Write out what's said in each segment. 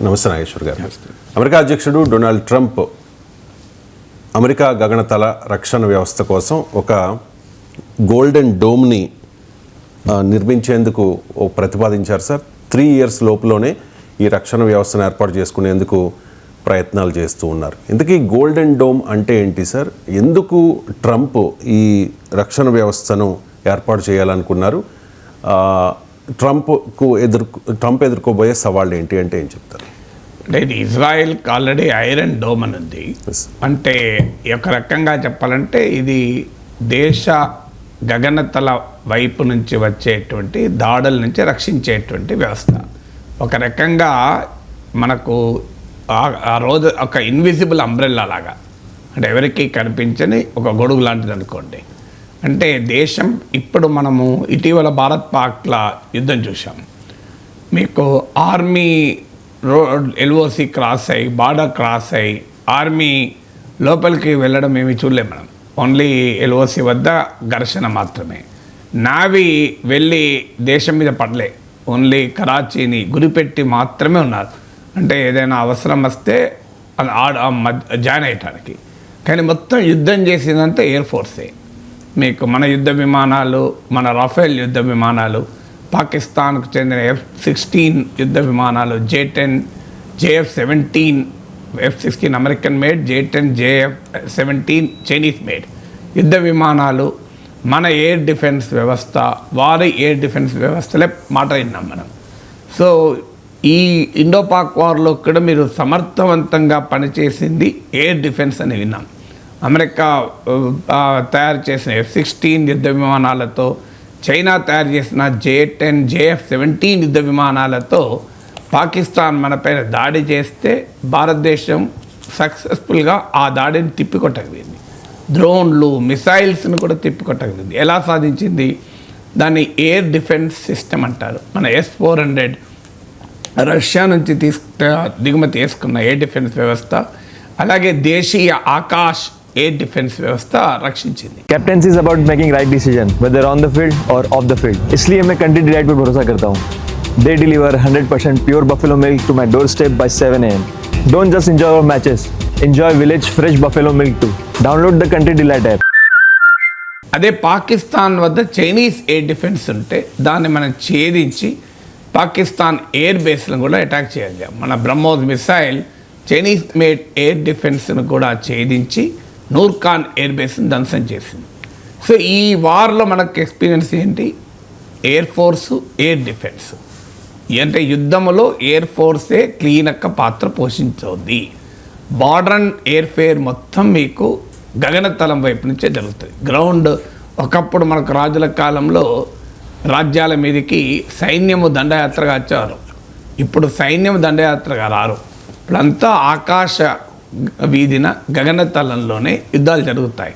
నమస్తే నాగేశ్వర్ గారు. అమెరికా అధ్యక్షుడు డొనాల్డ్ ట్రంప్ అమెరికా గగనతల రక్షణ వ్యవస్థ కోసం ఒక గోల్డెన్ డోమ్ని నిర్మించేందుకు ప్రతిపాదించారు సార్. 3 years లోపులోనే ఈ రక్షణ వ్యవస్థను ఏర్పాటు చేసుకునేందుకు ప్రయత్నాలు చేస్తూ ఉన్నారు. ఇంతకీ గోల్డెన్ డోమ్ అంటే ఏంటి సార్? ఎందుకు ట్రంప్ ఈ రక్షణ వ్యవస్థను ఏర్పాటు చేయాలనుకున్నారు? ట్రంప్ ఎదుర్కోబోయే సవాళ్ళు ఏంటి అంటే ఏం చెప్తారు? అంటే ఇది ఇజ్రాయెల్కి ఆల్రెడీ ఐరన్ డోమ్ అని ఉంది. అంటే ఒక రకంగా చెప్పాలంటే ఇది దేశ గగనతల వైపు నుంచి వచ్చేటువంటి దాడుల నుంచి రక్షించేటువంటి వ్యవస్థ. ఒక రకంగా మనకు ఆ రోజు ఒక ఇన్విజిబుల్ అంబ్రెల్లా లాగా, అంటే ఎవరికి కనిపించని ఒక గొడుగు లాంటిది అనుకోండి. అంటే దేశం ఇప్పుడు మనము ఇటీవల భారత్ పాక్ల యుద్ధం చూసాం. మీకు ఆర్మీ ఎల్ఓసి క్రాస్ అయ్యి బార్డర్ క్రాస్ అయ్యి ఆర్మీ లోపలికి వెళ్ళడం ఏమి చూడలేము మనం. ఓన్లీ ఎల్ఓసి వద్ద ఘర్షణ మాత్రమే. నావీ వెళ్ళి దేశం మీద పడలే, ఓన్లీ కరాచీని గురిపెట్టి మాత్రమే ఉన్నారు. అంటే ఏదైనా అవసరం వస్తే జాయిన్ అయ్యటానికి. కానీ మొత్తం యుద్ధం చేసిందంటే ఎయిర్ ఫోర్సే. మీకు మన యుద్ధ విమానాలు, మన రాఫెల్ యుద్ధ విమానాలు, పాకిస్తాన్కు చెందిన F-16 యుద్ధ విమానాలు, J-10, JF-17, F-16 American made, J-10, JF-17 Chinese made యుద్ధ విమానాలు, మన ఎయిర్ డిఫెన్స్ వ్యవస్థ, వారి ఎయిర్ డిఫెన్స్ వ్యవస్థలే మాట విన్నాం మనం. సో ఈ ఇండో పాక్ వార్లో కూడా మీరు సమర్థవంతంగా పనిచేసింది ఎయిర్ డిఫెన్స్ అని విన్నాం. అమెరికా తయారు చేసిన F-16 యుద్ధ విమానాలతో, చైనా తయారు చేసిన J-10, JF-17 యుద్ధ విమానాలతో పాకిస్తాన్ మనపైన దాడి చేస్తే భారతదేశం సక్సెస్ఫుల్గా ఆ దాడిని తిప్పికొట్టగలిగింది. డ్రోన్లు, మిసైల్స్ని కూడా తిప్పికొట్టగలిగింది. ఎలా సాధించింది? దాన్ని ఎయిర్ డిఫెన్స్ సిస్టమ్ అంటారు. మన S-400 రష్యా నుంచి దిగుమతి చేసుకున్న ఎయిర్ డిఫెన్స్ వ్యవస్థ, అలాగే దేశీయ ఆకాశ్ ఎయిర్ డిఫెన్స్ వ్యవస్థ రక్షించింది. Captaincy is about making right decision whether on the field or off the field. इसलिए मैं कंट्री डिलाइट पर भरोसा करता हूँ. They deliver 100% pure buffalo milk to my doorstep by 7 AM. Don't just enjoy our matches. Enjoy village fresh buffalo milk too. Download the country delight app. అదే పాకిస్తాన్ వద్ద Chinese air defence ఉంటే దాన్ని మనం ఛేదించి Pakistan air బేస్లను కూడా అటాక్ చేయాలి. మన BrahMos missile Chinese made air డిఫెన్స్ను కూడా ఛేదించి నూర్ఖాన్ ఎయిర్ బేస్ని ధ్వంసం చేసింది. సో ఈ వార్లో మనకు ఎక్స్పీరియన్స్ ఏంటి? Air force, air defence. అంటే యుద్ధంలో ఎయిర్ ఫోర్సే క్లీనక్క పాత్ర పోషించవుద్ది. బార్డర్ అండ్ ఎయిర్ఫేర్ మొత్తం మీకు గగనతలం వైపు నుంచే జరుగుతుంది. గ్రౌండ్ ఒకప్పుడు మనకు రాజుల కాలంలో రాజ్యాల మీదకి సైన్యము దండయాత్రగా వచ్చారు. ఇప్పుడు సైన్యం దండయాత్రగా రారు. ఇప్పుడంతా ఆకాశ వీధిన గగనతలంలోనే యుద్ధాలు జరుగుతాయి.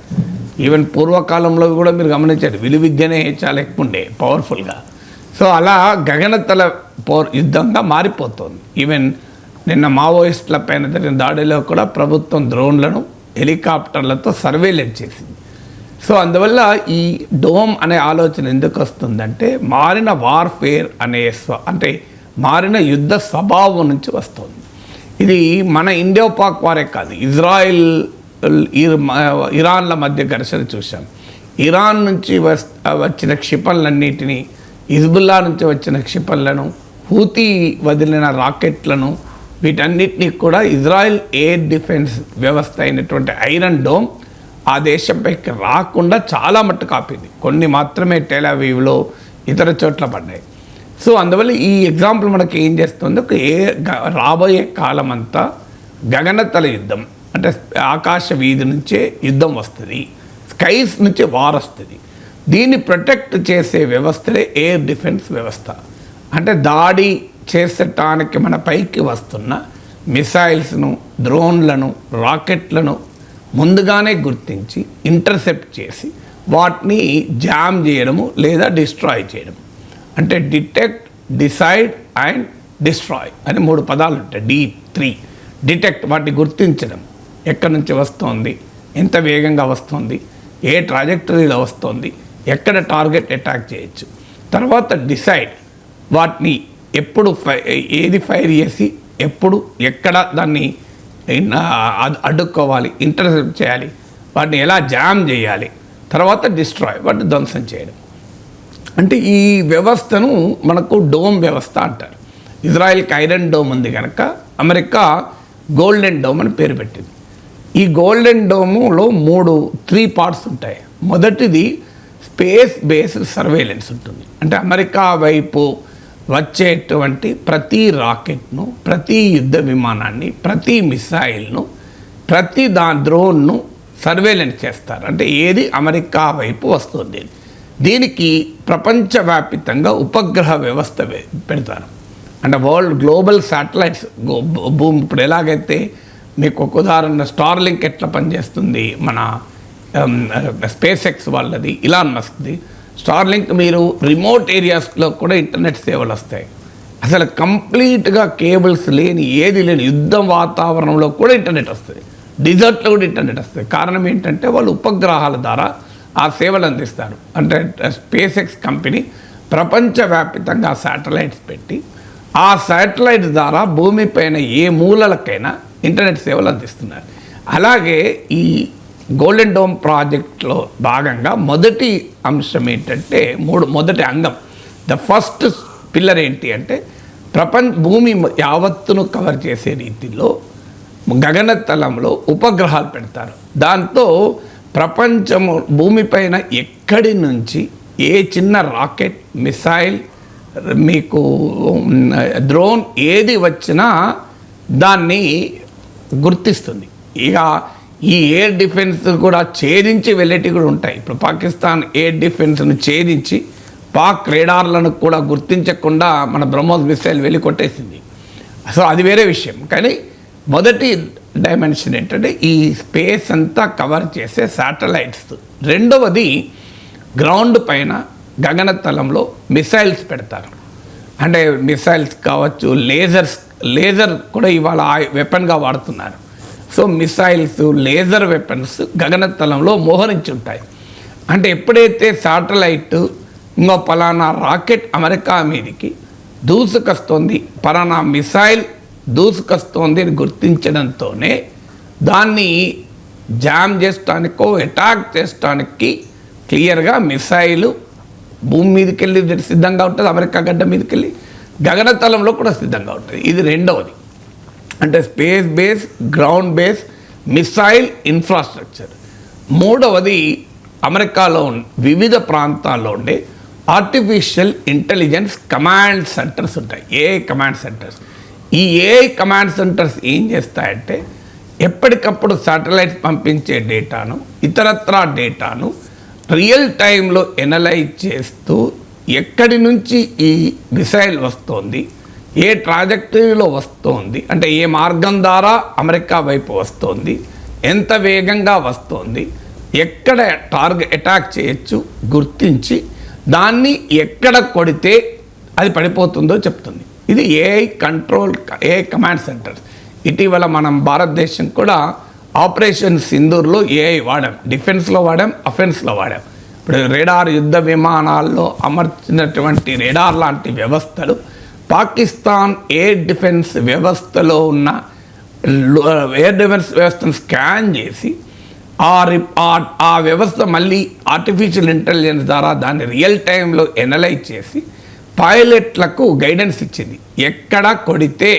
ఈవెన్ పూర్వకాలంలో కూడా మీరు గమనించారు, విలువిద్యనే చాలా ఎక్కువ ఉండే పవర్ఫుల్గా. సో అలా గగనతల యుద్ధంగా మారిపోతుంది. ఈవెన్ నిన్న మావోయిస్టుల పైన జరిగిన దాడిలో కూడా ప్రభుత్వం డ్రోన్లను, హెలికాప్టర్లతో సర్వేలెన్స్ చేసింది. సో అందువల్ల ఈ డోమ్ అనే ఆలోచన ఎందుకు వస్తుందంటే మారిన వార్ఫేర్ అనే అంటే మారిన యుద్ధ స్వభావం నుంచి వస్తుంది. ఇది మన ఇండో పాక్ వారే కాదు, ఇజ్రాయిల్, ఇరాన్ల మధ్య ఘర్షణ చూసాం. ఇరాన్ నుంచి వచ్చిన క్షిపణులన్నిటినీ, హిజ్బుల్లా నుంచి వచ్చిన క్షిపణులను, హూతీ వదిలిన రాకెట్లను, వీటన్నిటినీ కూడా ఇజ్రాయిల్ ఎయిర్ డిఫెన్స్ వ్యవస్థ అయినటువంటి ఐరన్ డోమ్ ఆ దేశంపైకి రాకుండా చాలా మట్టుకు ఆపింది. కొన్ని మాత్రమే టెల్ అవీవ్లో, ఇతర చోట్ల పడ్డాయి. సో అందువల్ల ఈ ఎగ్జాంపుల్ మనకి ఏం చేస్తుంది, రాబోయే కాలం అంతా గగనతల యుద్ధం, అంటే ఆకాశ వీధి నుంచే యుద్ధం వస్తుంది, స్కైస్ నుంచి వార్ వస్తుంది. దీన్ని ప్రొటెక్ట్ చేసే వ్యవస్థలే ఎయిర్ డిఫెన్స్ వ్యవస్థ. అంటే దాడి చేసటానికి మన పైకి వస్తున్న మిసైల్స్ను, డ్రోన్లను, రాకెట్లను ముందుగానే గుర్తించి ఇంటర్సెప్ట్ చేసి వాటిని జామ్ చేయడము లేదా డిస్ట్రాయ్ చేయడం. అంటే డిటెక్ట్, డిసైడ్ అండ్ డిస్ట్రాయ్ అని 3 పదాలు ఉంటాయి. D3. డిటెక్ట్, వాటిని గుర్తించడం, ఎక్కడి నుంచి వస్తుంది, ఎంత వేగంగా వస్తుంది, ఏ ట్రాజెక్టరీలో వస్తుంది, ఎక్కడ టార్గెట్ అటాక్ చేయొచ్చు. తర్వాత డిసైడ్, వాటిని ఎప్పుడు ఏది ఫైర్ చేసి ఎప్పుడు ఎక్కడ దాన్ని అడ్డుకోవాలి, ఇంటర్సెప్ట్ చేయాలి, వాటిని ఎలా జామ్ చేయాలి, తర్వాత డిస్ట్రాయ్, వాటిని ధ్వంసం చేయడం. అంటే ఈ వ్యవస్థను మనకు డోమ్ వ్యవస్థ అంటారు. ఇజ్రాయెల్కి ఐరన్ డోమ్ ఉంది కనుక అమెరికా గోల్డెన్ డోమ్ అని పేరు పెట్టింది. ఈ గోల్డెన్ డోములో 3 పార్ట్స్ ఉంటాయి. మొదటిది స్పేస్ బేస్డ్ సర్వేలెన్స్ ఉంటుంది. అంటే అమెరికా వైపు వచ్చేటువంటి ప్రతి రాకెట్ను, ప్రతి యుద్ధ విమానాన్ని, ప్రతి మిసైల్ను, ప్రతి డ్రోన్ను సర్వేలెన్స్ చేస్తారు. అంటే ఏది అమెరికా వైపు వస్తుంది. దీనికి ప్రపంచవ్యాప్తంగా ఉపగ్రహ వ్యవస్థ పెడతారు. అంటే వరల్డ్ గ్లోబల్ శాటిలైట్స్ భూమి ఇప్పుడు ఎలాగైతే మీకు ఒక ఉదాహరణ స్టార్లింక్ ఎట్లా పనిచేస్తుంది, మన స్పేస్ ఎక్స్ వాళ్ళది, ఇలాన్ మస్క్ది స్టార్లింక్, మీరు రిమోట్ ఏరియాస్లో కూడా ఇంటర్నెట్ సేవలు వస్తాయి. అసలు కంప్లీట్గా కేబుల్స్ లేని, ఏది లేని యుద్ధ వాతావరణంలో కూడా ఇంటర్నెట్ వస్తుంది. డిజర్ట్లో కూడా ఇంటర్నెట్ వస్తుంది. కారణం ఏంటంటే వాళ్ళు ఉపగ్రహాల ద్వారా ఆ సేవలు అందిస్తారు. అంటే స్పేస్ ఎక్స్ కంపెనీ ప్రపంచవ్యాప్తంగా శాటిలైట్స్ పెట్టి ఆ శాటిలైట్ ద్వారా భూమిపైన ఏ మూలలకైనా ఇంటర్నెట్ సేవలు అందిస్తున్నారు. అలాగే ఈ గోల్డెన్ డోమ్ ప్రాజెక్ట్లో భాగంగా మొదటి అంశం ఏంటంటే, మొదటి అంగం, ద ఫస్ట్ పిల్లర్ ఏంటి అంటే భూమి యావత్తును కవర్ చేసే రీతిలో గగనతలంలో ఉపగ్రహాలు పెడతారు. దాంతో ప్రపంచము భూమిపైన ఎక్కడి నుంచి ఏ చిన్న రాకెట్, మిసైల్, మీకు డ్రోన్ ఏది వచ్చినా దాన్ని గుర్తిస్తుంది. ఇక ఈ ఎయిర్ డిఫెన్స్ కూడా ఛేదించి వెళ్ళేటివి కూడా ఉంటాయి. ఇప్పుడు పాకిస్తాన్ ఎయిర్ డిఫెన్స్ను ఛేదించి పాక్ రేడార్లను కూడా గుర్తించకుండా మన బ్రహ్మోస్ మిసైల్ వెళ్ళి కొట్టేసింది. సో అది వేరే విషయం. కానీ మొదటి డైమెన్షన్ ఏంటంటే ఈ స్పేస్ అంతా కవర్ చేసే శాటిలైట్స్. రెండవది గ్రౌండ్ పైన గగనతలంలో మిసైల్స్ పెడతారు. అంటే మిసైల్స్ కావచ్చు, లేజర్ కూడా ఇవాళ వెపన్గా వాడుతున్నారు. సో మిసైల్స్, లేజర్ వెపన్స్ గగనతలంలో మోహరించి ఉంటాయి. అంటే ఎప్పుడైతే శాటిలైట్ ఇంకో పలానా రాకెట్ అమెరికా మీదకి దూసుకొస్తుంది, పలానా మిసైల్ దూసుకొస్తోంది అని గుర్తించడంతోనే దాన్ని జామ్ చేయడానికో అటాక్ చేయడానికి క్లియర్గా మిసైలు భూమి మీదకి వెళ్ళి సిద్ధంగా ఉంటుంది, అమెరికా గడ్డ మీదకి వెళ్ళి గగనతలంలో కూడా సిద్ధంగా ఉంటుంది. ఇది రెండవది. అంటే space base, ground base, missile infrastructure. మూడవది అమెరికాలో వివిధ ప్రాంతాల్లో ఉండే ఆర్టిఫిషియల్ ఇంటెలిజెన్స్ కమాండ్ సెంటర్స్ ఉంటాయి, ఏఐ కమాండ్ సెంటర్స్. ఈ ఏఐ కమాండ్ సెంటర్స్ ఏం చేస్తాయంటే ఎప్పటికప్పుడు శాటిలైట్స్ పంపించే డేటాను, ఇతరత్రా డేటాను రియల్ టైంలో ఎనలైజ్ చేస్తూ ఎక్కడి నుంచి ఈ మిసైల్ వస్తోంది, ఏ ట్రాజెక్టరీలో వస్తోంది, అంటే ఏ మార్గం ద్వారా అమెరికా వైపు వస్తోంది, ఎంత వేగంగా వస్తోంది, ఎక్కడ అటాక్ చేయొచ్చు గుర్తించి దాన్ని ఎక్కడ కొడితే అది పడిపోతుందో చెప్తుంది. ఇది ఏఐ కమాండ్ సెంటర్స్. ఇటీవల మనం భారతదేశం కూడా ఆపరేషన్ సింధూర్లో ఏఐ వాడాం, డిఫెన్స్లో వాడాం, అఫెన్స్లో వాడాం. ఇప్పుడు రేడార్ యుద్ధ విమానాల్లో అమర్చినటువంటి రేడార్ లాంటి వ్యవస్థలు పాకిస్తాన్ ఎయిర్ డిఫెన్స్ వ్యవస్థలో ఉన్న ఎయిర్ డిఫెన్స్ వ్యవస్థను స్కాన్ చేసి ఆ వ్యవస్థ మళ్ళీ ఆర్టిఫిషియల్ ఇంటెలిజెన్స్ ద్వారా దాన్ని రియల్ టైంలో ఎనలైజ్ చేసి పైలట్లకు గైడెన్స్ ఇచ్చింది. ఎక్కడ కొడితే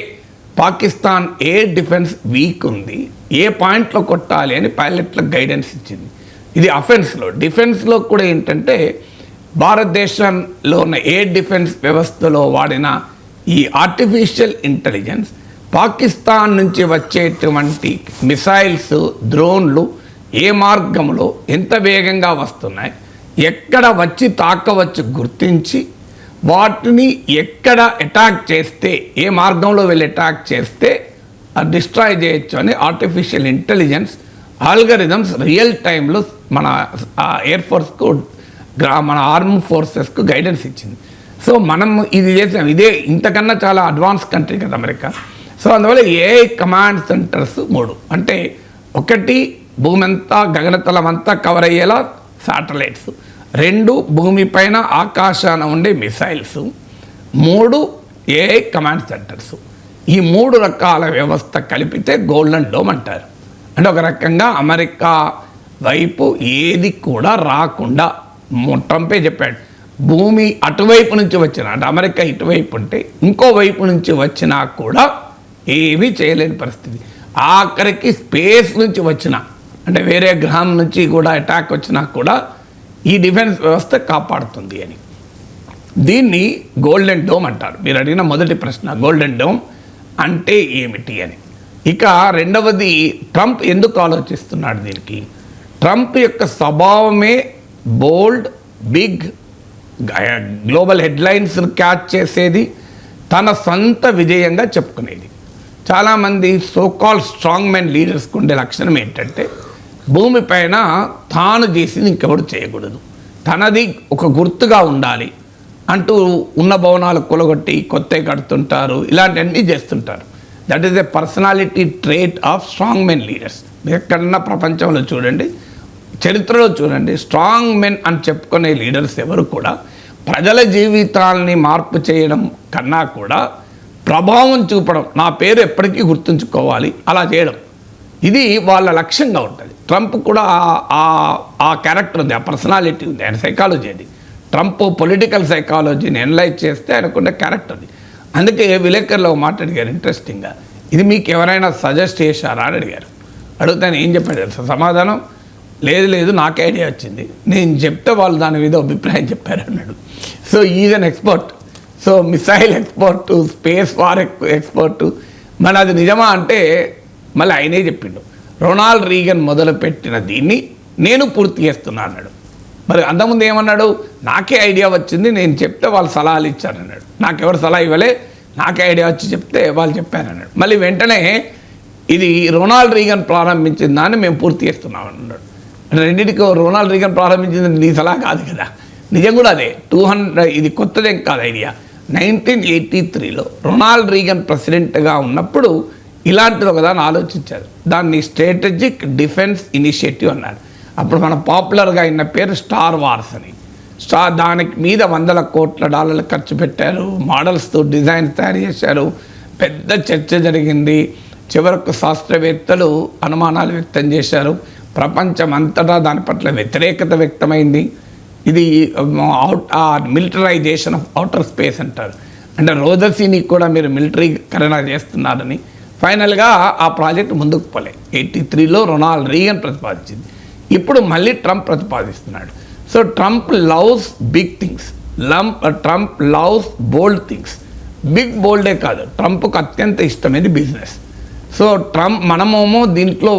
పాకిస్తాన్ ఎయిర్ డిఫెన్స్ వీక్ ఉంది, ఏ పాయింట్లో కొట్టాలి అని పైలట్లకు గైడెన్స్ ఇచ్చింది. ఇది అఫెన్స్లో. డిఫెన్స్లో కూడా ఏంటంటే భారతదేశంలో ఉన్న ఎయిర్ డిఫెన్స్ వ్యవస్థలో వాడిన ఈ ఆర్టిఫిషియల్ ఇంటెలిజెన్స్ పాకిస్తాన్ నుంచి వచ్చేటువంటి మిసైల్స్, డ్రోన్లు ఏ మార్గంలో ఎంత వేగంగా వస్తున్నాయి, ఎక్కడ వచ్చి తాకవచ్చు గుర్తించి వాటిని ఎక్కడ అటాక్ చేస్తే, ఏ మార్గంలో వెళ్ళి అటాక్ చేస్తే డిస్ట్రాయ్ చేయొచ్చు అని ఆర్టిఫిషియల్ ఇంటెలిజెన్స్ ఆల్గరిథమ్స్ రియల్ టైంలో మన ఎయిర్ ఫోర్స్కు, మన ఆర్మ్ ఫోర్సెస్కు గైడెన్స్ ఇచ్చింది. సో మనం ఇది చేసాం. ఇదే ఇంతకన్నా చాలా అడ్వాన్స్ కంట్రీ కదా అమెరికా. సో అందువల్ల ఏఐ కమాండ్ సెంటర్స్ 3. అంటే ఒకటి భూమి అంతా, గగనతలం అంతా కవర్ అయ్యేలా శాటిలైట్స్. 2 భూమిపైన ఆకాశాన ఉండే మిసైల్స్. 3 AI command centres. ఈ 3 రకాల వ్యవస్థ కలిపితే గోల్డెన్ డోమ్ అంటారు. అంటే ఒక రకంగా అమెరికా వైపు ఏది కూడా రాకుండా ట్రంపే చెప్పాడు, భూమి అటువైపు నుంచి వచ్చిన, అంటే అమెరికా ఇటువైపు ఉంటే ఇంకో వైపు నుంచి వచ్చినా కూడా ఏమీ చేయలేని పరిస్థితి. ఆఖరికి స్పేస్ నుంచి వచ్చిన, అంటే వేరే గ్రహం నుంచి కూడా అటాక్ వచ్చినా కూడా ఈ డిఫెన్స్ వ్యవస్థ కాపాడుతుంది అని. దీన్ని గోల్డెన్ డోమ్ అంటారు. మీరు అడిగిన మొదటి ప్రశ్న గోల్డెన్ డోమ్ అంటే ఏమిటి అని. ఇక రెండవది, ట్రంప్ ఎందుకు ఆలోచిస్తున్నాడు దీనికి? ట్రంప్ యొక్క స్వభావమే బోల్డ్, బిగ్, గ్లోబల్ హెడ్లైన్స్ను క్యాచ్ చేసేది, తన సొంత విజయంగా చెప్పుకునేది. చాలామంది సోకాల్ స్ట్రాంగ్ మెన్ లీడర్స్కి ఉండే లక్షణం ఏంటంటే భూమిపైన తాను చేసింది ఇంకెవడు చేయకూడదు, తనది ఒక గుర్తుగా ఉండాలి అంటూ ఉన్న భవనాలు కూలగొట్టి కొత్తవి కడుతుంటారు, ఇలాంటివన్నీ చేస్తుంటారు. That is a personality trait of strong men leaders. ఎక్కడన్నా ప్రపంచంలో చూడండి, చరిత్రలో చూడండి, స్ట్రాంగ్ మెన్ అని చెప్పుకునే లీడర్స్ ఎవరు కూడా ప్రజల జీవితాలని మార్పు చేయడం కన్నా కూడా ప్రభావం చూపడం, నా పేరు ఎప్పటికీ గుర్తుంచుకోవాలి, అలా చేయడం, ఇది వాళ్ళ లక్ష్యంగా ఉంటుంది. ట్రంప్ కూడా ఆ క్యారెక్టర్ ఉంది, ఆ పర్సనాలిటీ ఉంది, ఆయన సైకాలజీ అది. ట్రంప్ పొలిటికల్ సైకాలజీని ఎనలైజ్ చేస్తే ఆయనకున్న క్యారెక్టర్ అది. అందుకే విలేకరులో మాట అడిగారు ఇంట్రెస్టింగ్గా, ఇది మీకు ఎవరైనా సజెస్ట్ చేశారా అని అడిగారు. అడిగితే ఆయన ఏం చెప్పాడు తెలుసా సమాధానం? లేదు నాకే ఐడియా వచ్చింది, నేను చెప్తే వాళ్ళు దాని మీద అభిప్రాయం చెప్పారు అన్నాడు. So is an expert, so missile expert, space war expert. మన అది నిజమా అంటే మళ్ళీ ఆయనే చెప్పిండు, రొనాల్డ్ రీగన్ మొదలుపెట్టిన దీన్ని నేను పూర్తి చేస్తున్నా అన్నాడు. మరి అంతకుముందు ఏమన్నాడు? నాకే ఐడియా వచ్చింది, నేను చెప్తే వాళ్ళు సలహాలు ఇచ్చారన్నాడు. నాకెవరు సలహా ఇవ్వలే, నాకే ఐడియా వచ్చి చెప్తే వాళ్ళు చెప్పారన్నాడు. మళ్ళీ వెంటనే ఇది రొనాల్డ్ రీగన్ ప్రారంభించిన దాన్ని మేము పూర్తి చేస్తున్నాం అన్నాడు. రెండింటికి రొనాల్డ్ రీగన్ ప్రారంభించింది నీ సలహా కాదు కదా, నిజం కూడా అదే. 200 ఇది కొత్తదేం కాదు ఐడియా. 1983లో రొనాల్డ్ రీగన్ ప్రెసిడెంట్గా ఉన్నప్పుడు ఇలాంటిది ఒకదాన్ని ఆలోచించారు. దాన్ని స్ట్రాటజిక్ డిఫెన్స్ ఇనిషియేటివ్ అన్నారు. అప్పుడు మన పాపులర్గా అయిన పేరు స్టార్ వార్స్ అని. దానికి మీద $100 కోట్ల ఖర్చు పెట్టారు, మోడల్స్తో డిజైన్ తయారు చేశారు, పెద్ద చర్చ జరిగింది. చివరకు శాస్త్రవేత్తలు అనుమానాలు వ్యక్తం చేశారు, ప్రపంచం అంతటా దాని పట్ల వ్యతిరేకత వ్యక్తమైంది. ఇది మిలిటరైజేషన్ ఆఫ్ అవుటర్ స్పేస్ అంటారు, అంటే రోదసీని కూడా మీరు మిలిటరీకరణ చేస్తున్నారని. ఫైనల్గా ఆ ప్రాజెక్ట్ ముందుకు పోలే. 83లో రొనాల్డ్ రీగన్ ప్రతిపాదించింది, ఇప్పుడు మళ్ళీ ట్రంప్ ప్రతిపాదిస్తున్నాడు. So Trump loves big things, Trump loves bold things. Big బోల్డే కాదు, ట్రంప్కు అత్యంత ఇష్టమైనది బిజినెస్. సో ట్రంప్ మనమేమో దీంట్లో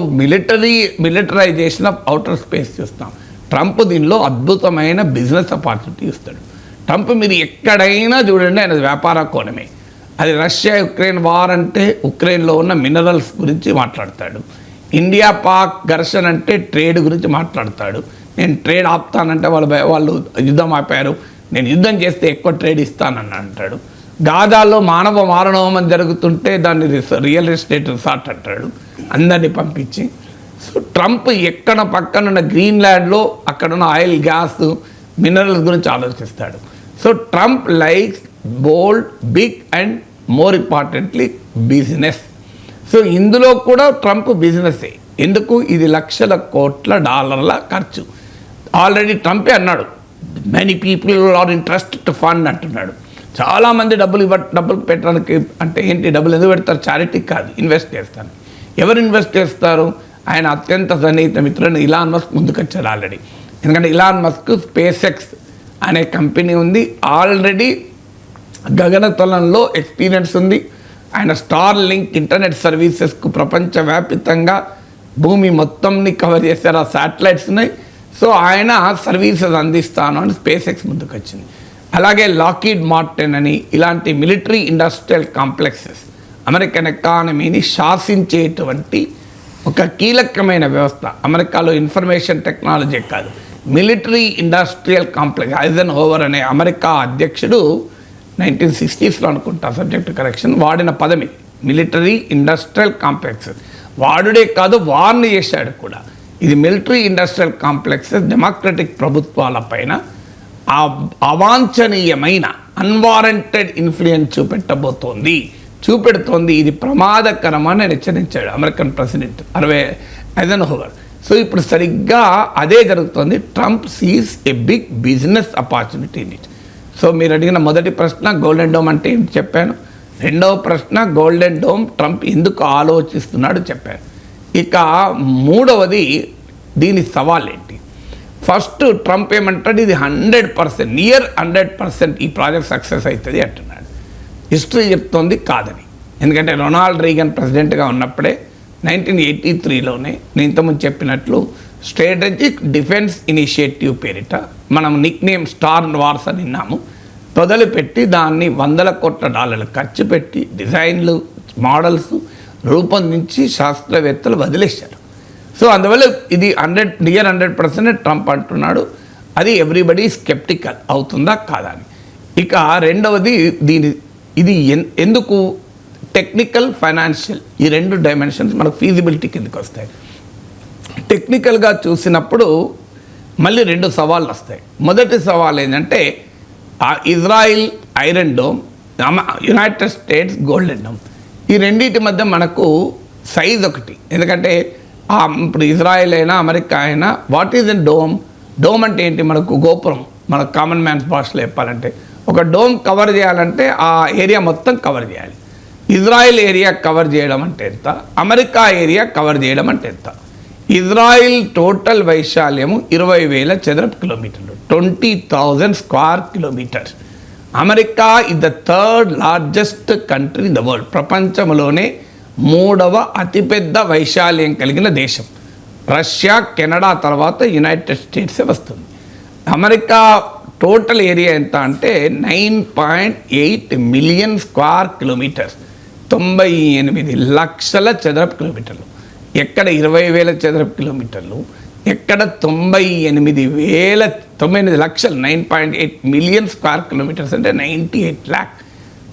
మిలిటరైజేషన్ ఆఫ్ అవుటర్ స్పేస్ చూస్తాం, ట్రంప్ దీనిలో అద్భుతమైన బిజినెస్ ఆపర్చునిటీ ఇస్తాడు. ట్రంప్ మీరు ఎక్కడైనా చూడండి ఆయన వ్యాపార కోణమే. అది రష్యా యుక్రెయిన్ వార్ అంటే ఉక్రెయిన్లో ఉన్న మినరల్స్ గురించి మాట్లాడతాడు, ఇండియా పాక్ ఘర్షణ అంటే ట్రేడ్ గురించి మాట్లాడతాడు. నేను ట్రేడ్ ఆపుతానంటే వాళ్ళు యుద్ధం ఆపారు, నేను యుద్ధం చేస్తే ఎక్కువ ట్రేడ్ ఇస్తానని అంటాడు. గాజాలో మానవ మారణహోమం జరుగుతుంటే దాన్ని రియల్ ఎస్టేట్ రిసార్ట్ అంటాడు, అందరినీ పంపించి. సో ట్రంప్ ఎక్కడ పక్కనున్న గ్రీన్లాండ్లో అక్కడున్న ఆయిల్, గ్యాస్, మినరల్స్ గురించి ఆలోచిస్తాడు. So Trump likes bold, big and more importantly business. So ఇందులో కూడా ట్రంప్ బిజినెసే. ఎందుకు? ఇది లక్షల కోట్ల డాలర్ల ఖర్చు. ఆల్రెడీ ట్రంపే అన్నాడు, many people are interested to fund అంటున్నాడు. చాలామంది డబ్బులు పెట్టడానికి. అంటే ఏంటి, డబ్బులు ఎందుకు పెడతారు? చారిటీకి కాదు, ఇన్వెస్ట్ చేస్తాను. ఎవరు ఇన్వెస్ట్ చేస్తారు? ఆయన అత్యంత సన్నిహిత మిత్రుడు ఇలాన్ మస్క్ ముందుకొచ్చారు ఆల్రెడీ. ఎందుకంటే ఇలాన్ మస్క్ స్పేస్ ఎక్స్ అనే కంపెనీ ఉంది, ఆల్రెడీ గగనతలంలో ఎక్స్పీరియన్స్ ఉంది. ఆయన స్టార్ లింక్ ఇంటర్నెట్ సర్వీసెస్కు ప్రపంచవ్యాప్తంగా భూమి మొత్తంని కవర్ చేశారు, ఆ శాటిలైట్స్ ఉన్నాయి. సో ఆయన సర్వీసెస్ అందిస్తాను అని స్పేస్ ఎక్స్ ముందుకు వచ్చింది. అలాగే లాకీడ్ మార్టిన్ అని ఇలాంటి మిలిటరీ ఇండస్ట్రియల్ కాంప్లెక్సెస్ అమెరికన్ ఎకానమీని శాసించేటువంటి ఒక కీలకమైన వ్యవస్థ. అమెరికాలో ఇన్ఫర్మేషన్ టెక్నాలజీ కాదు, మిలిటరీ ఇండస్ట్రియల్ కాంప్లెక్స్. ఐజెన్హోవర్ అనే అమెరికా అధ్యక్షుడు 1960sలో అనుకుంటా, సబ్జెక్ట్ కరెక్షన్, వాడిన పదం ఇది, మిలిటరీ ఇండస్ట్రియల్ కాంప్లెక్సెస్. వాడుడే కాదు, వార్న్ చేశాడు కూడా. ఇది మిలిటరీ ఇండస్ట్రియల్ కాంప్లెక్సెస్ డెమోక్రటిక్ ప్రభుత్వాల పైన అవాంఛనీయమైన అన్వారంటెడ్ ఇన్ఫ్లుయెన్స్ చూపెట్టబోతోంది. చూపెడుతోంది. ఇది ప్రమాదకరమని హెచ్చరించాడు అమెరికన్ ప్రెసిడెంట్ ఐజెన్హోవర్. సో ఇప్పుడు సరిగ్గా అదే జరుగుతుంది. Trump sees a big business opportunity in it. So మీరు అడిగిన మొదటి ప్రశ్న గోల్డెన్ డోమ్ అంటే ఏంటి చెప్పాను. రెండవ ప్రశ్న గోల్డెన్ డోమ్ ట్రంప్ ఎందుకు ఆలోచిస్తున్నాడు చెప్పాను. ఇక మూడవది దీని సవాల్ ఏంటి. ఫస్ట్ ట్రంప్ ఏమంటాడు, ఇది 100% నియర్ 100% ఈ ప్రాజెక్ట్ సక్సెస్ అవుతుంది అంటున్నాడు. హిస్టరీ చెప్తోంది కాదని. ఎందుకంటే రొనాల్డ్ రీగన్ ప్రెసిడెంట్గా ఉన్నప్పుడే 1983లోనే నేను ఇంతకుముందు చెప్పినట్లు స్ట్రాటజిక్ డిఫెన్స్ ఇనిషియేటివ్ పేరిట మనం నిక్ నేమ్ స్టార్ వార్స్ అని విన్నాము. మొదలుపెట్టి దాన్ని $100 కోట్ల ఖర్చు పెట్టి డిజైన్లు మోడల్స్ రూపొందించి శాస్త్రవేత్తలు వదిలేశారు. సో అందువల్ల ఇది నియర్ 100% ట్రంప్ అంటున్నాడు. అది ఎవ్రీబడి స్కెప్టికల్ అవుతుందా కాదా అని. ఇక రెండవది ఇది ఎందుకు టెక్నికల్ ఫైనాన్షియల్ ఈ రెండు డైమెన్షన్స్ మనకు ఫీజిబిలిటీ కిందకి వస్తాయి. టెక్నికల్గా చూసినప్పుడు మళ్ళీ రెండు సవాళ్ళు వస్తాయి. మొదటి సవాల్ ఏంటంటే Israel iron dome, United states golden dome, ఈ రెండింటి మధ్య మనకు సైజ్ ఒకటి. ఎందుకంటే ఇప్పుడు ఇజ్రాయిల్ అయినా అమెరికా అయినా what is an dome, dome అంటే ఏంటి, మనకు గోపురం, మన కామన్ మ్యాన్స్ భాషలో చెప్పాలంటే ఒక డోమ్ కవర్ చేయాలంటే ఆ ఏరియా మొత్తం కవర్ చేయాలి. ఇజ్రాయిల్ ఏరియా కవర్ చేయడం అంటే ఎంత, అమెరికా ఏరియా కవర్ చేయడం అంటే ఎంత. ఇజ్రాయిల్ టోటల్ వైశాల్యము 20,000 చదరపు కిలోమీటర్లు, 20,000 square kilometres. America is the third largest country in the world, ప్రపంచంలోనే 3వ అతిపెద్ద వైశాల్యం కలిగిన దేశం. రష్యా, కెనడా తర్వాత యునైటెడ్ స్టేట్సే వస్తుంది. అమెరికా టోటల్ ఏరియా ఎంత అంటే 9.8 మిలియన్ స్క్వేర్ కిలోమీటర్స్, 98 లక్షల చదరపు కిలోమీటర్లు. ఎక్కడ 20,000 చదరపు కిలోమీటర్లు, ఎక్కడ 98 లక్షలు, 9.8 మిలియన్ స్క్వేర్ కిలోమీటర్స్ అంటే 98 lakh.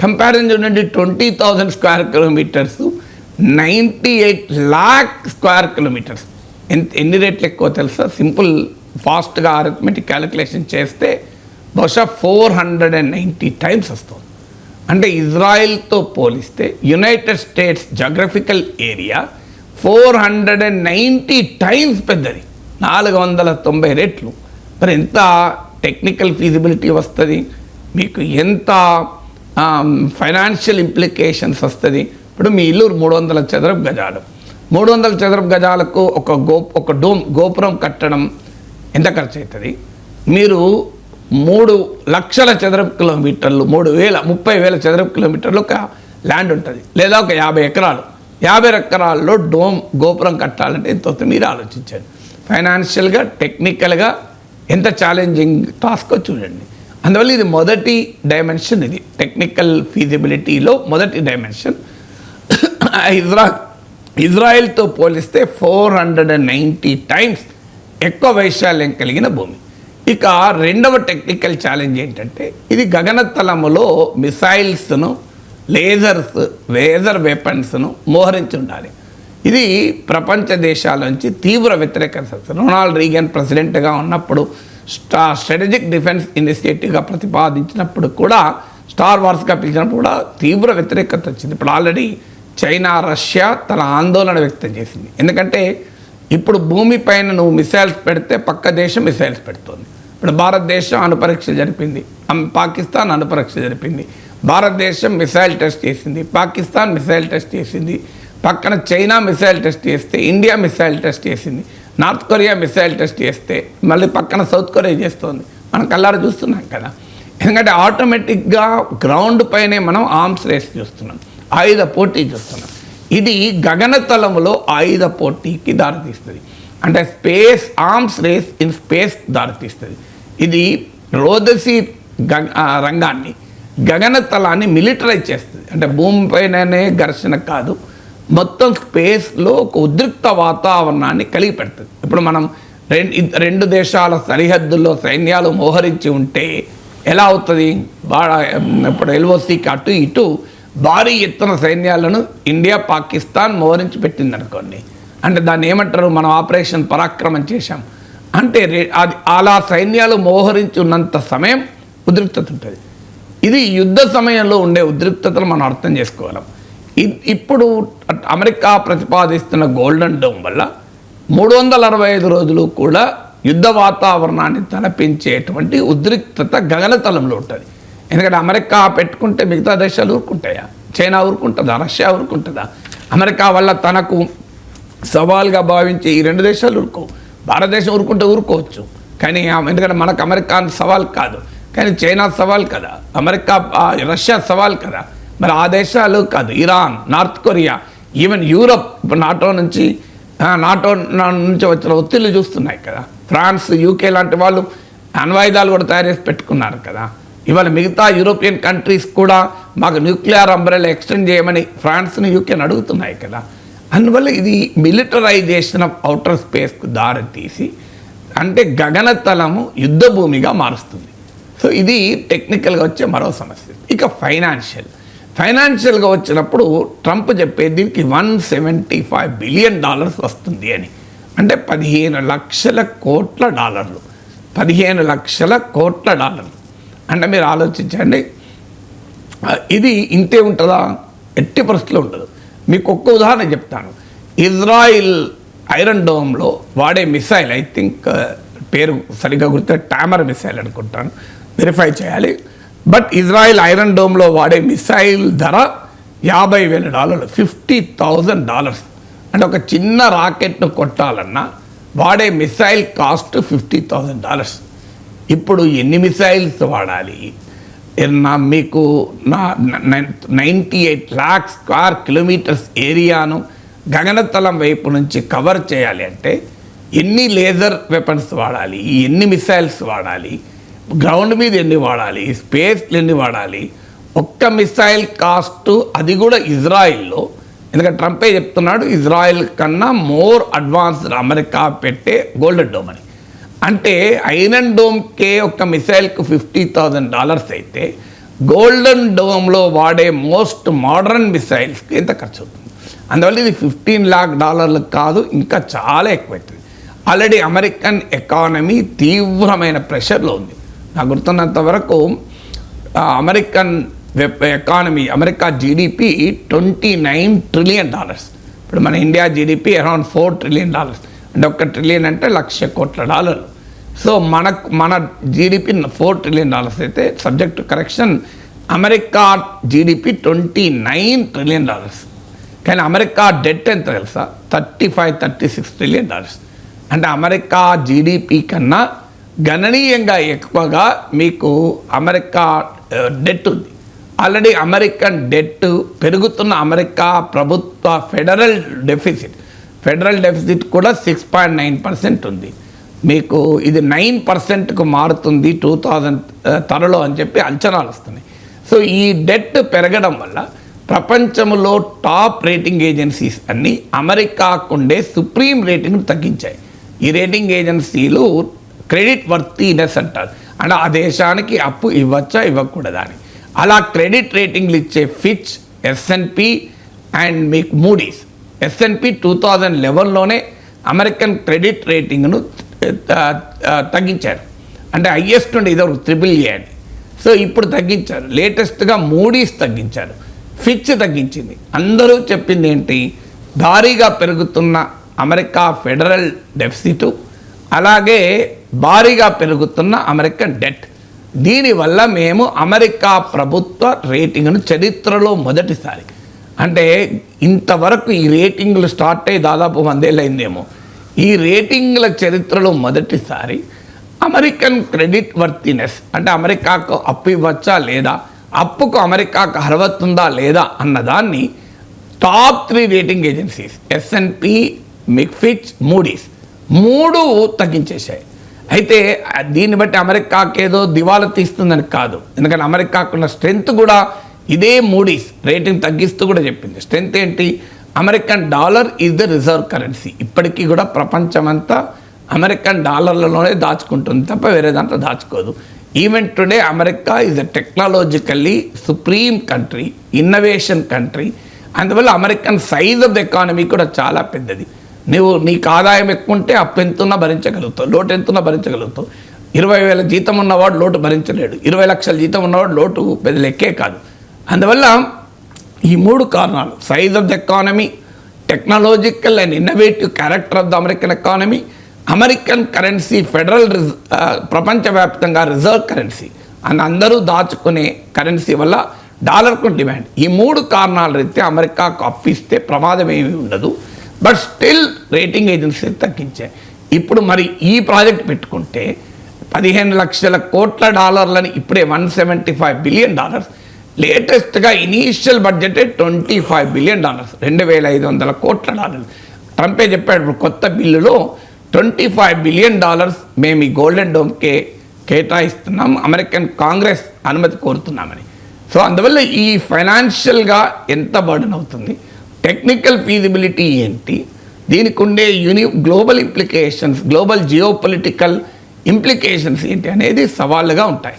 కంపారిజన్ చూడండి, 20,000 square kilometres, 98 lakh square kilometres. ఎన్ని రేట్లు ఎక్కువ తెలుసా? సింపుల్ ఫాస్ట్గా అరిథమెటిక్ క్యాలిక్యులేషన్ చేస్తే బహుశా 490 టైమ్స్ వస్తుంది. అంటే ఇజ్రాయిల్తో పోలిస్తే United states geographical area 490 times పెద్దది, 490 రెట్లు. మరి ఎంత టెక్నికల్ ఫీజిబిలిటీ వస్తుంది మీకు, ఎంత ఫైనాన్షియల్ ఇంప్లికేషన్స్ వస్తుంది. ఇప్పుడు మీ ఇల్లు 300 చదరపు గజాలు, 300 చదరపు గజాలకు ఒక గోపురం కట్టడం ఎంత ఖర్చు అవుతుంది? మీరు 3 లక్షల చదరపు కిలోమీటర్లు, 30,000 చదరపు కిలోమీటర్లు ఒక ల్యాండ్ ఉంటుంది, లేదా ఒక 50 ఎకరాలు, 50 ఎకరాల్లో గోపురం కట్టాలంటే ఎంత అవుతుంది మీరు ఆలోచించండి. ఫైనాన్షియల్గా టెక్నికల్గా ఎంత ఛాలెంజింగ్ టాస్కో చూడండి. అందువల్ల ఇది మొదటి డైమెన్షన్, ఇది టెక్నికల్ ఫీజిబిలిటీలో మొదటి డైమెన్షన్. ఇజ్రాయెల్తో పోలిస్తే 490 టైమ్స్ ఎక్కువ వైశాల్యం కలిగిన భూమి. ఇక రెండవ టెక్నికల్ ఛాలెంజ్ ఏంటంటే ఇది గగనతలములో మిసైల్స్ను, లేజర్ వెపన్స్ను మోహరించి ఉండాలి. ఇది ప్రపంచ దేశాల నుంచి తీవ్ర వ్యతిరేకత. రొనాల్డ్ రీగన్ ప్రెసిడెంట్గా ఉన్నప్పుడు స్ట్రాటజిక్ డిఫెన్స్ ఇనిషియేటివ్గా ప్రతిపాదించినప్పుడు కూడా, స్టార్ వార్స్గా పిలిచినప్పుడు కూడా తీవ్ర వ్యతిరేకత వచ్చింది. ఇప్పుడు ఆల్రెడీ చైనా, రష్యా తన ఆందోళన వ్యక్తం చేసింది. ఎందుకంటే ఇప్పుడు భూమిపైన నువ్వు మిసైల్స్ పెడితే పక్క దేశం మిసైల్స్ పెడుతుంది. ఇప్పుడు భారతదేశం అణుపరీక్ష జరిపింది, పాకిస్తాన్ అణుపరీక్ష జరిపింది, భారతదేశం మిసైల్ టెస్ట్ చేసింది, పాకిస్తాన్ మిసైల్ టెస్ట్ చేసింది, పక్కన చైనా మిసైల్ టెస్ట్ చేస్తే ఇండియా మిసైల్ టెస్ట్ చేసింది, నార్త్ కొరియా మిసైల్ టెస్ట్ చేస్తే మళ్ళీ పక్కన సౌత్ కొరియా చేస్తుంది. మనం కళ్ళారా చూస్తున్నాం కదా. ఎందుకంటే ఆటోమేటిక్గా గ్రౌండ్ పైనే మనం ఆర్మ్స్ రేస్ చూస్తున్నాం, ఆయుధ పోటీ చూస్తున్నాం. ఇది గగనతలములో ఆయుధ పోటీకి దారితీస్తుంది. అంటే space arms race in space దారితీస్తుంది. ఇది రోదసీ రంగాన్ని, గగనతలాన్ని మిలిటరైజ్ చేస్తుంది. అంటే భూమిపైననే ఘర్షణ కాదు, మొత్తం స్పేస్లో ఒక ఉద్రిక్త వాతావరణాన్ని కలిగి పెడుతుంది. ఇప్పుడు మనం రెండు దేశాల సరిహద్దుల్లో సైన్యాలు మోహరించి ఉంటే ఎలా అవుతుంది? ఇప్పుడు ఎల్ఓసికి అటు ఇటు భారీ ఎత్తున సైన్యాలను ఇండియా, పాకిస్తాన్ మోహరించి పెట్టింది అనుకోండి. అంటే దాన్ని ఏమంటారు, మనం ఆపరేషన్ పరాక్రమం చేశాం అంటే అది అలా సైన్యాలు మోహరించి ఉన్నంత సమయం ఉద్రిక్తత ఉంటుంది. ఇది యుద్ధ సమయంలో ఉండే ఉద్రిక్తతను మనం అర్థం చేసుకోగలం. ఇప్పుడు అమెరికా ప్రతిపాదిస్తున్న గోల్డెన్ డోమ్ వల్ల 365 రోజులు కూడా యుద్ధ వాతావరణాన్ని తలపించేటువంటి ఉద్రిక్తత గగనతలంలో ఉంటుంది. ఎందుకంటే అమెరికా పెట్టుకుంటే మిగతా దేశాలు ఊరుకుంటాయా? చైనా ఊరుకుంటుందా? రష్యా ఊరుకుంటుందా? అమెరికా వల్ల తనకు సవాల్గా భావించే ఈ 2 దేశాలు ఊరుకోవు. భారతదేశం ఊరుకుంటే ఊరుకోవచ్చు, కానీ ఎందుకంటే మనకు అమెరికా సవాల్ కాదు, కానీ చైనా సవాల్ కదా, అమెరికా రష్యా సవాల్ కదా. మరి ఆ దేశాలు కాదు, Iran, north Korea, even Europe ఇప్పుడు నాటో నుంచి వచ్చిన ఒత్తిళ్లు చూస్తున్నాయి కదా. ఫ్రాన్స్, యూకే లాంటి వాళ్ళు అణ్వాయుధాలు కూడా తయారు చేసి పెట్టుకున్నారు కదా. ఇవాళ మిగతా యూరోపియన్ కంట్రీస్ కూడా మాకు న్యూక్లియర్ అంబ్రెల్లా ఎక్స్టెండ్ చేయమని ఫ్రాన్స్ని, యూకేని అడుగుతున్నాయి కదా. అందువల్ల ఇది మిలిటరైజేషన్ ఆఫ్ అవుటర్ స్పేస్కు దారితీసి అంటే గగనతలము యుద్ధ భూమిగా మారుస్తుంది. సో ఇది టెక్నికల్గా వచ్చే మరో సమస్య. ఇక ఫైనాన్షియల్గా వచ్చినప్పుడు ట్రంప్ చెప్పేది దీనికి $175 బిలియన్ వస్తుంది అని. అంటే 15 లక్షల కోట్ల డాలర్లు. 15 లక్షల కోట్ల డాలర్లు అంటే మీరు ఆలోచించండి, ఇది ఇంతే ఉంటుందా? ఎట్టి పరిస్థితుల్లో ఉండదు. మీకు ఒక్క ఉదాహరణ చెప్తాను. ఇజ్రాయిల్ ఐరన్ డోమ్లో వాడే మిసైల్, ఐ థింక్ పేరు సరిగ్గా గుర్తు, టామర్ మిసైల్ అనుకుంటాను, వెరిఫై చేయాలి. బట్ ఇజ్రాయిల్ ఐరన్ డోమ్లో వాడే మిసైల్ ధర $50,000, $50,000. అంటే ఒక చిన్న రాకెట్ను కొట్టాలన్నా వాడే మిసైల్ కాస్ట్ $50,000. ఇప్పుడు ఎన్ని మిసైల్స్ వాడాలి? మీకు 98 లాక్ స్క్వేర్ కిలోమీటర్స్ ఏరియాను గగనతలం వైపు నుంచి కవర్ చేయాలి అంటే ఎన్ని లేజర్ వెపన్స్ వాడాలి, ఎన్ని మిసైల్స్ వాడాలి, గ్రౌండ్ మీద ఎన్ని వాడాలి, స్పేస్లు ఎన్ని వాడాలి? ఒక్క మిసైల్ కాస్ట్, అది కూడా ఇజ్రాయిల్లో, ఎందుకంటే ట్రంపే చెప్తున్నాడు ఇజ్రాయిల్ కన్నా మోర్ అడ్వాన్స్డ్ అమెరికా పెట్టే గోల్డెన్ డోమ్ అని. అంటే ఐరన్ డోమ్కే ఒక మిసైల్కు $50,000 అయితే గోల్డెన్ డోమ్లో వాడే మోస్ట్ మోడర్న్ మిసైల్స్కి ఎంత ఖర్చు అవుతుంది? అందువల్ల ఇది $15 lakh కాదు, ఇంకా చాలా ఎక్కువైతుంది. ఆల్రెడీ అమెరికన్ ఎకానమీ తీవ్రమైన ప్రెషర్లో ఉంది. నాకు గుర్తున్నంత వరకు American economy, America GDP $29 trillion. ఇప్పుడు మన ఇండియా జీడిపి అరౌండ్ $4 trillion. అంటే $1 trillion అంటే $1,00,000 కోట్ల. సో మన జీడిపి $4 trillion అయితే, subject to correction, America GDP $29 trillion. కానీ అమెరికా డెట్ ఎంత తెలుసా? $35-36 trillion. అంటే అమెరికా జీడిపి కన్నా గణనీయంగా ఎక్కువగా మీకు అమెరికా డెట్ ఉంది. ఆల్రెడీ అమెరికన్ డెట్ పెరుగుతున్న అమెరికా ప్రభుత్వ ఫెడరల్ డెఫిసిట్ కూడా 6.9% ఉంది. మీకు ఇది 9%కు మారుతుంది 2000 త్వరలో అని చెప్పి అంచనాలు వస్తున్నాయి. సో ఈ డెట్ పెరగడం వల్ల ప్రపంచంలో టాప్ రేటింగ్ ఏజెన్సీస్ అన్నీ అమెరికాకుండే సుప్రీం రేటింగ్ను తగ్గించాయి. ఈ రేటింగ్ ఏజెన్సీలు క్రెడిట్ వర్తీనెస్ అంటారు, అంటే ఆ దేశానికి అప్పు ఇవ్వచ్చా ఇవ్వకూడదా అని. అలా క్రెడిట్ రేటింగ్లు ఇచ్చే ఫిచ్, S&P అండ్ మీకు మూడీస్. S&P 2011లోనే అమెరికన్ క్రెడిట్ రేటింగ్ను తగ్గించారు, అంటే హైయెస్ట్ ఉండే ఇదో AAA అని. సో ఇప్పుడు తగ్గించారు. లేటెస్ట్గా మూడీస్ తగ్గించారు, ఫిచ్ తగ్గించింది. అందరూ చెప్పింది ఏంటి? భారీగా పెరుగుతున్న అమెరికా ఫెడరల్ డెఫిసిట్, అలాగే భారీగా పెరుగుతున్న అమెరికన్ డెట్, దీనివల్ల మేము అమెరికా ప్రభుత్వ రేటింగ్ను చరిత్రలో మొదటిసారి, అంటే ఇంతవరకు ఈ రేటింగ్లు స్టార్ట్ అయ్యి దాదాపు 100 ఏళ్ళు అయిందేమో, ఈ రేటింగ్ల చరిత్రలో మొదటిసారి అమెరికన్ క్రెడిట్ వర్తీనెస్, అంటే అమెరికాకు అప్పు ఇవ్వచ్చా లేదా, అప్పుకు అమెరికాకు అర్హత ఉందా లేదా అన్నదాన్ని top 3 rating agencies S&P, Fitch, Moody's 3 తగ్గించేశాయి. అయితే దీన్ని బట్టి అమెరికాకి ఏదో దివాలా తీస్తుందని కాదు, ఎందుకంటే అమెరికాకున్న స్ట్రెంత్ కూడా ఇదే మూడీస్ రేటింగ్ తగ్గిస్తూ కూడా చెప్పింది. స్ట్రెంత్ ఏంటి? American dollar is the reserve currency. ఇప్పటికీ కూడా ప్రపంచమంతా అమెరికన్ డాలర్లలోనే దాచుకుంటుంది తప్ప వేరే దాంట్లో దాచుకోదు. Even today America is a technologically supreme country, innovation country. అందువల్ల American size of the economy కూడా చాలా పెద్దది. నీకు ఆదాయం ఎక్కువ ఉంటే అప్పు ఎంతున్నా భరించగలుగుతావు, లోటు ఎంతున్నా భరించగలుగుతావు. 20,000 జీతం ఉన్నవాడు లోటు భరించలేడు, 20 లక్షల జీతం ఉన్నవాడు లోటు పెద్ద లెక్కే కాదు. అందువల్ల ఈ 3 కారణాలు, size of the economy, technological and innovative character of the American economy, American currency ప్రపంచవ్యాప్తంగా రిజర్వ్ కరెన్సీ అని అందరూ దాచుకునే కరెన్సీ వల్ల డాలర్కు డిమాండ్. ఈ 3 కారణాల రీత్యా అమెరికాకు అప్పిస్తే ప్రమాదం ఏమీ ఉండదు. బట్ స్టిల్ రేటింగ్ ఏజెన్సీలు తగ్గించాయి. ఇప్పుడు మరి ఈ ప్రాజెక్ట్ పెట్టుకుంటే 15 లక్షల కోట్ల డాలర్లని ఇప్పుడే $175 బిలియన్, లేటెస్ట్గా ఇనీషియల్ బడ్జెటే $25 బిలియన్, $2,500 కోట్ల డాలర్లు. ట్రంపే చెప్పాడు ఇప్పుడు కొత్త బిల్లులో $25 బిలియన్ మేము ఈ గోల్డెన్ డోమ్కే కేటాయిస్తున్నాం, అమెరికన్ కాంగ్రెస్ అనుమతి కోరుతున్నామని. సో అందువల్ల ఈ ఫైనాన్షియల్గా ఎంత బర్డెన్ అవుతుంది, టెక్నికల్ ఫీజిబిలిటీ ఏంటి, దీనికి ఉండే global implications, global geo political implications ఏంటి అనేది సవాళ్ళుగా ఉంటాయి.